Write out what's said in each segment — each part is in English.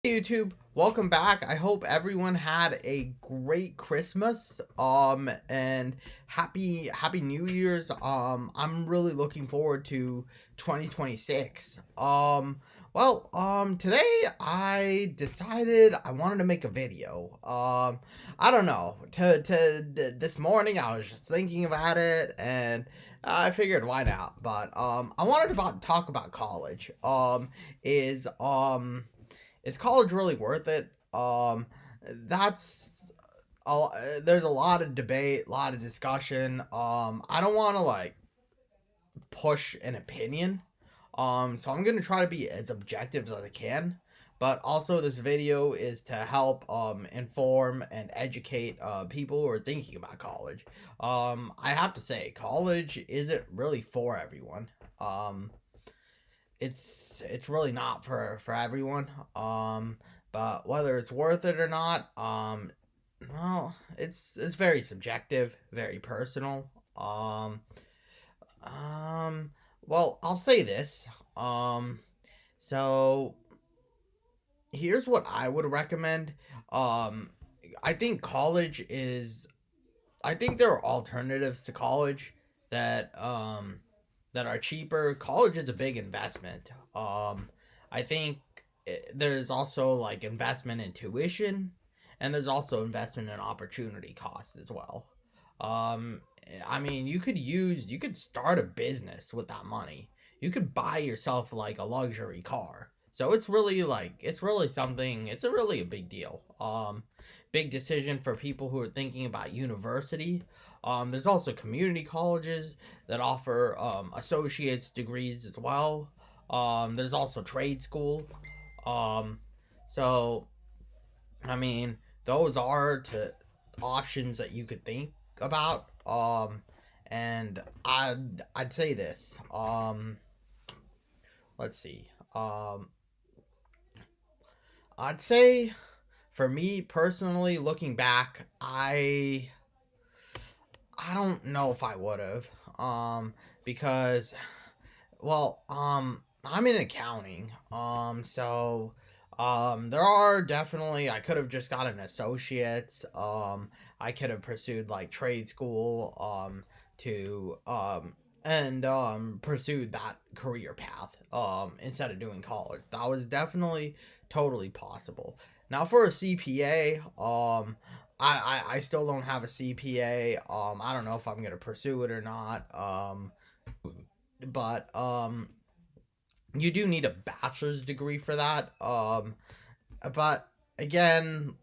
Hey YouTube, welcome back. I hope everyone had a great Christmas. And happy New Year's. I'm really looking forward to 2026. Today I decided I wanted to make a video. I don't know. This morning I was just thinking about it and I figured why not. But I wanted to talk about college. Is Is college really worth it? That's there's a lot of debate, a lot of discussion. I don't want to like push an opinion. So I'm gonna try to be as objective as I can. But also, this video is to help inform and educate people who are thinking about college. I have to say, college isn't really for everyone. Um, it's really not for everyone. But whether it's worth it or not, it's very subjective, very personal. Um, I'll say this. Um, so here's what I would recommend. Um, I think college is. I think there are alternatives to college that that are cheaper. College is a big investment. I think there's also like investment in tuition, and there's also investment in opportunity cost as well. Um, I mean, you could start a business with that money. You could buy yourself like a luxury car. So it's really something. It's a really a big deal. Big decision for people who are thinking about university. There's also community colleges that offer associate's degrees as well. There's also trade school. Um, so I mean, those are to options that you could think about. And I'd say this. Let's see. I'd say for me personally, looking back, I don't know if I would have. Because I'm in accounting. There are definitely I could have just got an associate's. I could have pursued like trade school. To and pursued that career path. Instead of doing college, that was definitely totally possible. Now for a CPA, I still don't have a CPA. I don't know if I'm gonna pursue it or not. But You do need a bachelor's degree for that. But again,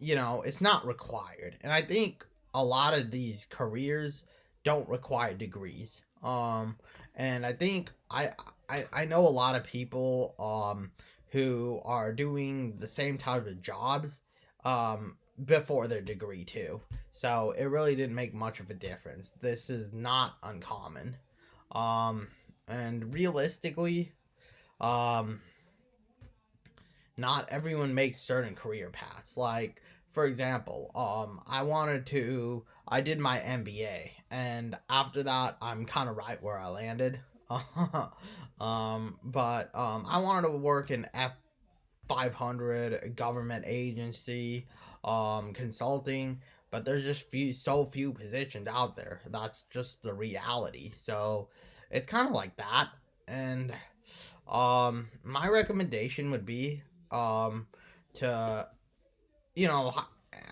it's not required, and I think a lot of these careers don't require degrees. And I think I know a lot of people who are doing the same type of jobs before their degree too. So it really didn't make much of a difference. This is not uncommon. Um, and realistically, um, not everyone makes certain career paths. Like, for example, I did my MBA, and after that, I'm kind of right where I landed. I wanted to work in F 500 government agency, consulting, but there's just so few positions out there. That's just the reality. So it's kind of like that, and my recommendation would be um, to you know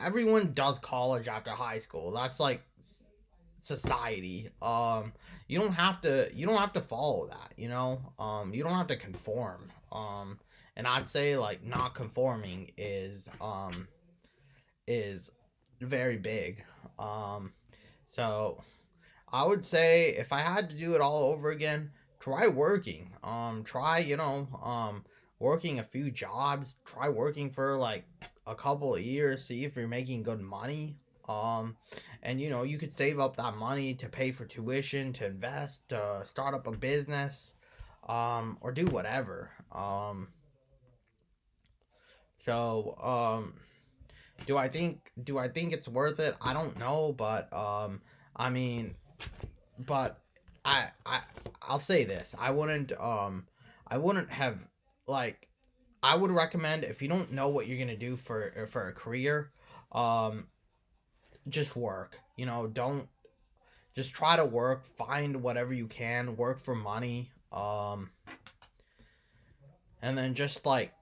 everyone does college after high school. That's like society. You don't have to follow that. You don't have to conform. And I'd say like not conforming is very big. Um, so I would say if I had to do it all over again, try working. Try working a few jobs. Try working for like a couple of years. See if you're making good money. Um, and you could save up that money to pay for tuition, to invest, to start up a business, or do whatever. So do I think it's worth it? I don't know, but I mean, but I I'll say this. I wouldn't have like I would recommend, if you don't know what you're gonna do for a career, um, just work. Don't just try to work, find whatever you can, work for money, and then just like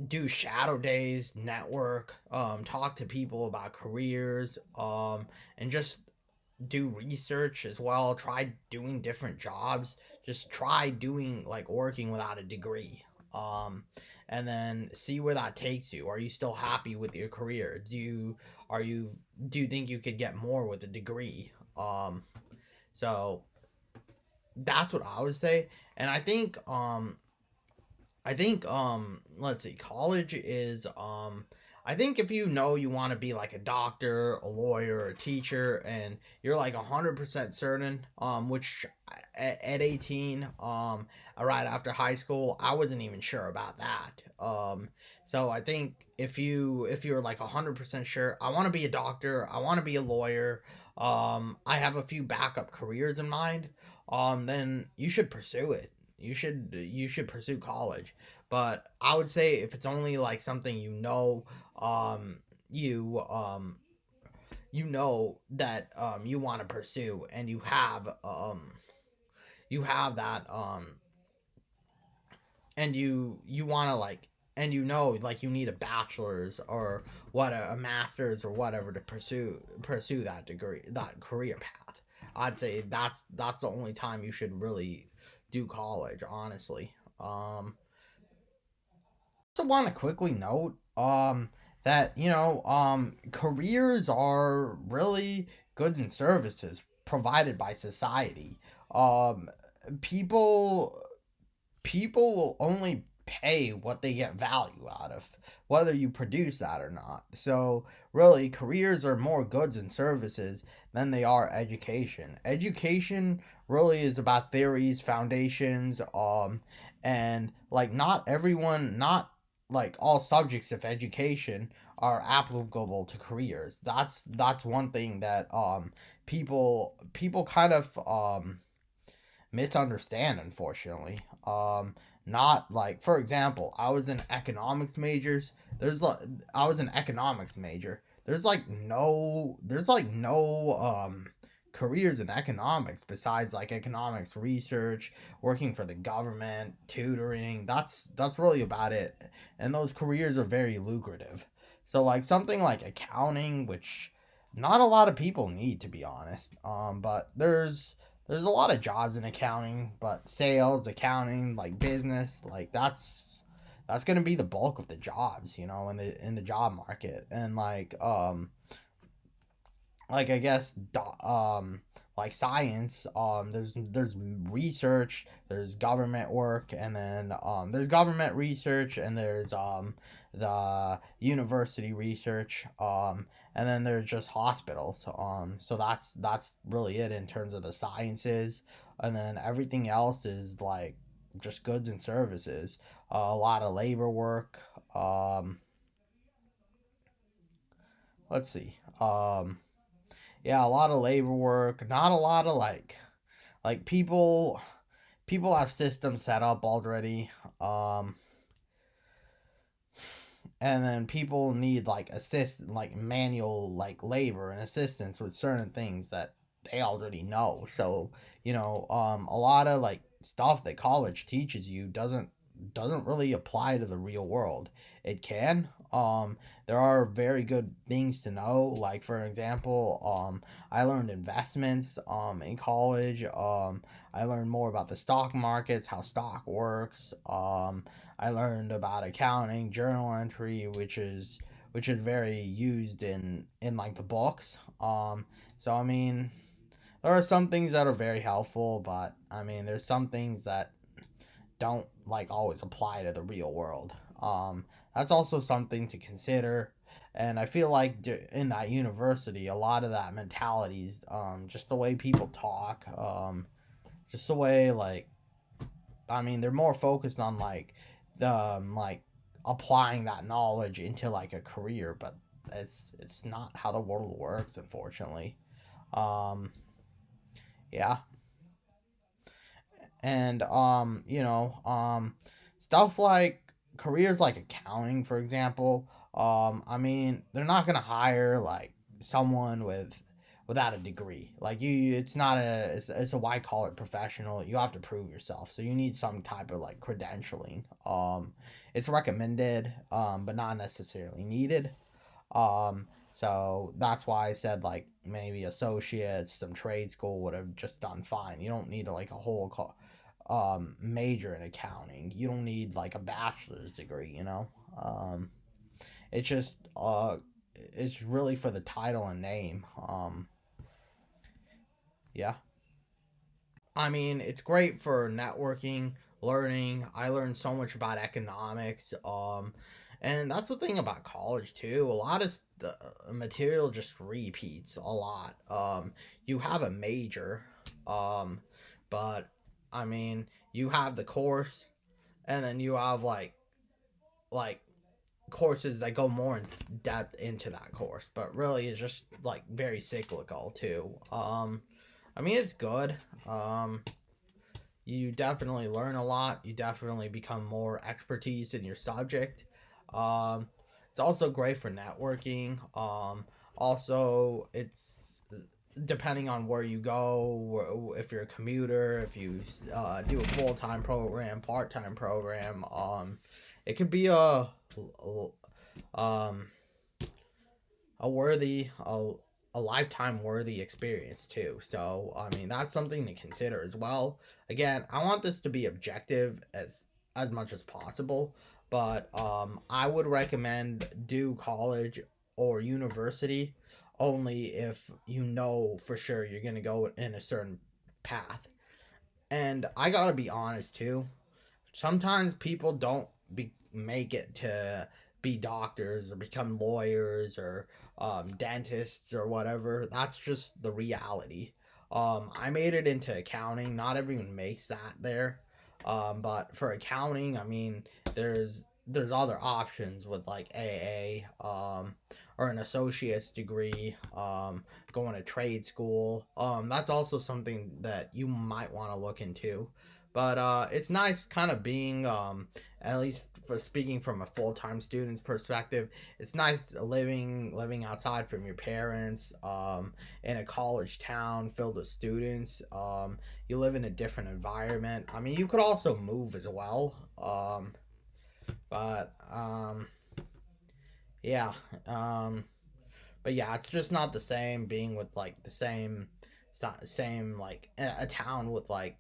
do shadow days, network, talk to people about careers, and just do research as well. Try doing different jobs. Just try doing like working without a degree. Um, and then see where that takes you. Are you still happy with your career? Are you do you think you could get more with a degree? So that's what I would say. And I think let's see, college is I think if you know you want to be like a doctor, a lawyer, a teacher, and you're like 100% certain, which at 18, right after high school, I wasn't even sure about that. So I think if you're like 100% sure, I want to be a doctor, I want to be a lawyer, I have a few backup careers in mind, then you should pursue it. You should pursue college. But I would say if it's only like something um you that you want to pursue, and you have that and you want to like and like you need a bachelor's or what a master's or whatever to pursue that degree, that career path. I'd say that's the only time you should really do college, honestly. Also want to quickly note that careers are really goods and services provided by society. Um people people will only pay what they get value out of, whether you produce that or not. So really, careers are more goods and services than they are education. Education really is about theories, foundations, and like not like all subjects of education are applicable to careers. That's one thing that people kind of misunderstand, unfortunately. Not like, for example, I was an economics major. There's like no careers in economics besides like economics research, working for the government, tutoring. That's really about it. And those careers are very lucrative. So like something like accounting, which not a lot of people need, to be honest. But there's a lot of jobs in accounting, but sales, accounting, like business, like that's gonna be the bulk of the jobs, in the job market. And like I guess like science, there's research, there's government work, and then there's government research, and there's the university research, and then there's just hospitals. So that's really it in terms of the sciences. And then everything else is like just goods and services, a lot of labor work. Let's see. Yeah, a lot of labor work, not a lot of like people have systems set up already. Um and then people need like like manual like labor and assistance with certain things that they already know. So a lot of like stuff that college teaches you doesn't really apply to the real world. It can. There are very good things to know, like for example, I learned investments in college. I learned more about the stock markets, how stock works. I learned about accounting, journal entry, which is very used in like the books. So I mean, there are some things that are very helpful, but I mean, there's some things that don't like always apply to the real world. That's also something to consider. And I feel like in that university, a lot of that mentalities, just the way people talk, just the way like I mean, they're more focused on like applying that knowledge into like a career, but it's not how the world works, unfortunately. Um, yeah, and stuff like careers like accounting, for example, I mean, they're not gonna hire like someone without a degree. Like it's not it's a white collar professional. You have to prove yourself, so you need some type of like credentialing. It's recommended, but not necessarily needed. So that's why I said like maybe associates, some trade school would have just done fine. You don't need like a whole major in accounting. You don't need like a bachelor's degree, you know. It's just it's really for the title and name. Yeah. I mean, it's great for networking, learning. I learned so much about economics. And that's the thing about college too. A lot of the material just repeats a lot. You have a major, um, but I mean, you have the course, and then you have like courses that go more in depth into that course. But really, it's just like very cyclical too. I mean, it's good. Um, you definitely learn a lot. You definitely become more expertise in your subject. Um, it's also great for networking. Also, it's depending on where you go, if you're a commuter, if you do a full time program, part time program. It could be um, a worthy a lifetime worthy experience too. So I mean that's something to consider as well. Again, I want this to be objective as much as possible, but I would recommend do college or university only if you know for sure you're gonna go in a certain path. And I gotta be honest too, sometimes people don't make it to be doctors or become lawyers or dentists or whatever. That's just the reality. I made it into accounting. Not everyone makes that there. But for accounting, I mean, there's other options with like AA, or an associate's degree, going to trade school. That's also something that you might want to look into. But it's nice kind of being, at least for speaking from a full time student's perspective, it's nice living outside from your parents, in a college town filled with students. You live in a different environment. I mean, you could also move as well. But yeah, um, but yeah, it's just not the same being with like the same like a town with like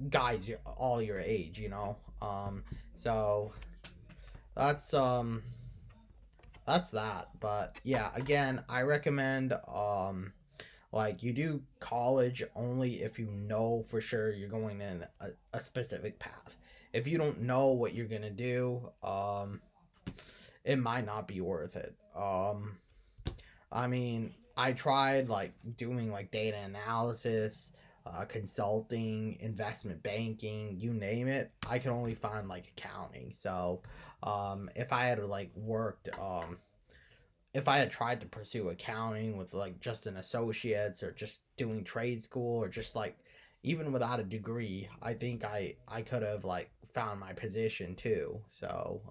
guys all your age, you know. So that's that's that. But yeah, again, I recommend like you do college only if you know for sure you're going in a specific path. If you don't know what you're gonna do, it might not be worth it. I mean, I tried like doing like data analysis, consulting, investment banking, you name it. I could only find like accounting. So, if I had like worked, if I had tried to pursue accounting with like just an associate's or just doing trade school or just like even without a degree, I think I could have like found my position too. So,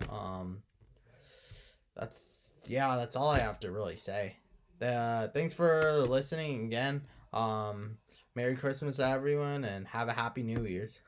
that's all I have to really say. Thanks for listening again. Um, Merry Christmas, everyone, and have a happy New Year's.